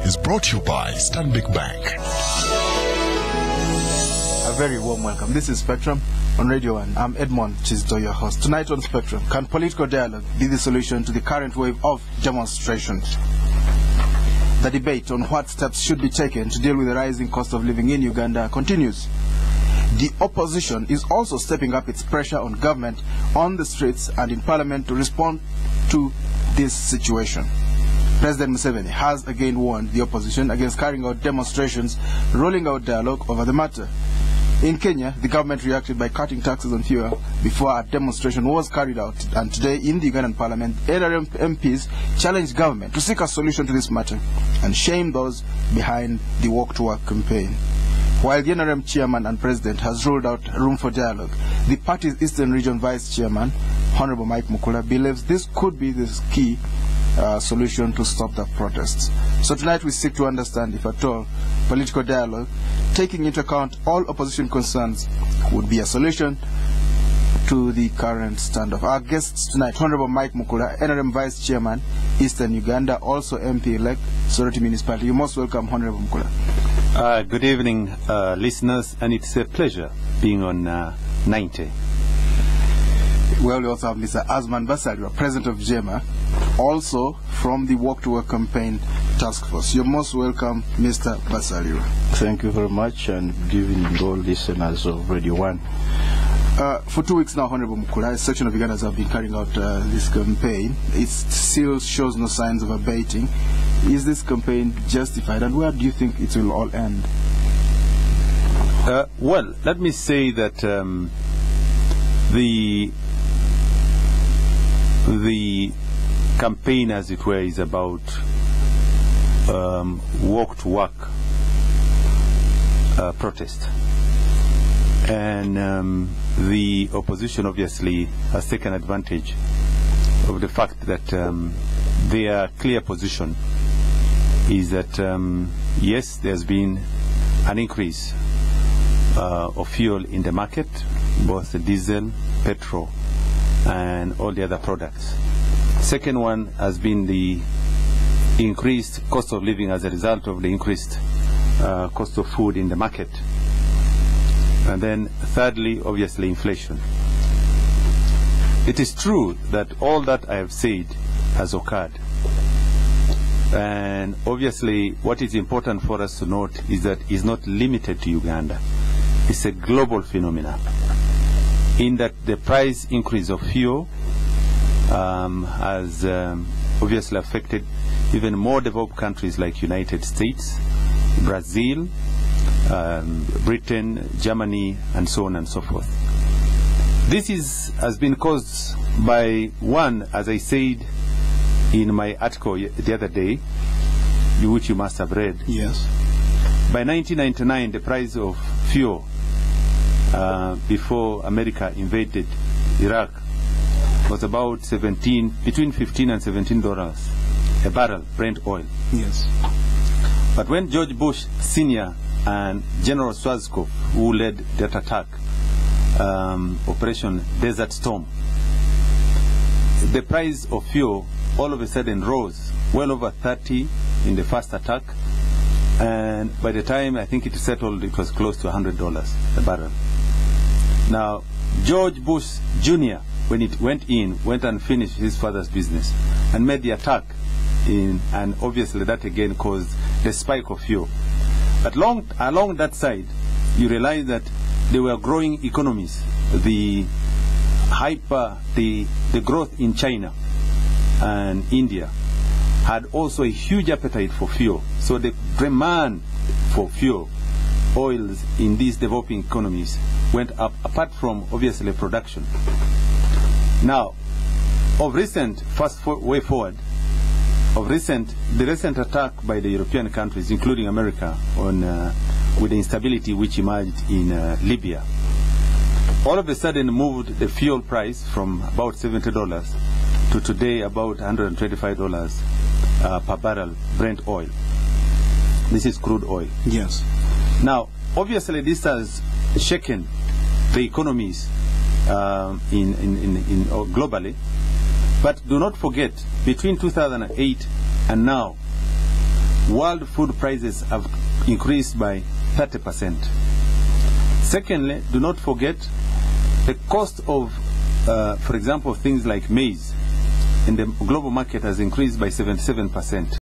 is brought to you by Stanbic Bank. A very warm welcome. This is Spectrum on Radio 1. I'm Edmond Chisdo, your host. Tonight on Spectrum, can political dialogue be the solution to the current wave of demonstrations? The debate on what steps should be taken to deal with the rising cost of living in Uganda continues. The opposition is also stepping up its pressure on government on the streets and in parliament to respond to this situation. President Museveni has again warned the opposition against carrying out demonstrations, rolling out dialogue over the matter. In Kenya, the government reacted by cutting taxes on fuel before a demonstration was carried out, and today in the Ugandan parliament, NRM MPs challenged government to seek a solution to this matter and shame those behind the Walk to Work campaign. While the NRM chairman and president has ruled out room for dialogue, the party's Eastern Region Vice Chairman, Honorable Mike Mukula, believes this could be the key solution to stop the protests. So tonight we seek to understand if at all political dialogue, taking into account all opposition concerns, would be a solution to the current standoff. Our guests tonight, Honorable Mike Mukula, NRM Vice Chairman, Eastern Uganda, also MP-elect, Soroti Municipality. You're most welcome, Honorable Mukula. Good evening, listeners, and it's a pleasure being on 90. Well, we also have Mr. Azman Basalirwa, President of JEMA, also from the Walk to Work campaign task force. You're most welcome, Mr. Basalirwa. Thank you very much, and good evening all listeners of Radio 1. For 2 weeks now, Honorable Mukula, a section of Ugandans have been carrying out this campaign. It still shows no signs of abating. Is this campaign justified, and where do you think it will all end? Well, let me say that the campaign, as it were, is about walk to work protest, and the opposition obviously has taken advantage of the fact that their clear position is that yes, there's been an increase of fuel in the market, both the diesel, petrol, and all the other products. Second one has been the increased cost of living as a result of the increased cost of food in the market. And then thirdly, obviously, inflation. It is true that all that I have said has occurred. And obviously, what is important for us to note is that it's not limited to Uganda. It's a global phenomenon, in that the price increase of fuel has obviously affected even more developed countries like United States, Brazil, Britain, Germany, and so on and so forth. This has been caused by one, as I said in my article the other day, which you must have read. Yes. By 1999, the price of fuel before America invaded Iraq was about between $15 and $17 a barrel Brent oil. Yes. But when George Bush Sr. and General Schwarzkopf, who led that attack, Operation Desert Storm, the price of fuel all of a sudden rose well over 30 in the first attack, and by the time I think it settled, it was close to $100 a barrel. Now, George Bush Jr., when it went and finished his father's business and made the attack and obviously that again caused the spike of fuel. But along that side, you realize that there were growing economies. The growth in China and India had also a huge appetite for fuel. So the demand for fuel, oils in these developing economies went up, apart from obviously production. Now, of recent, way forward, the recent attack by the European countries, including America, with the instability which emerged in Libya, all of a sudden moved the fuel price from about $70 to today about $125 per barrel Brent oil. This is crude oil. Yes. Now, obviously, this has shaken the economies globally. But do not forget, between 2008 and now, world food prices have increased by 30%. Secondly, do not forget the cost of, for example, things like maize in the global market has increased by 77%.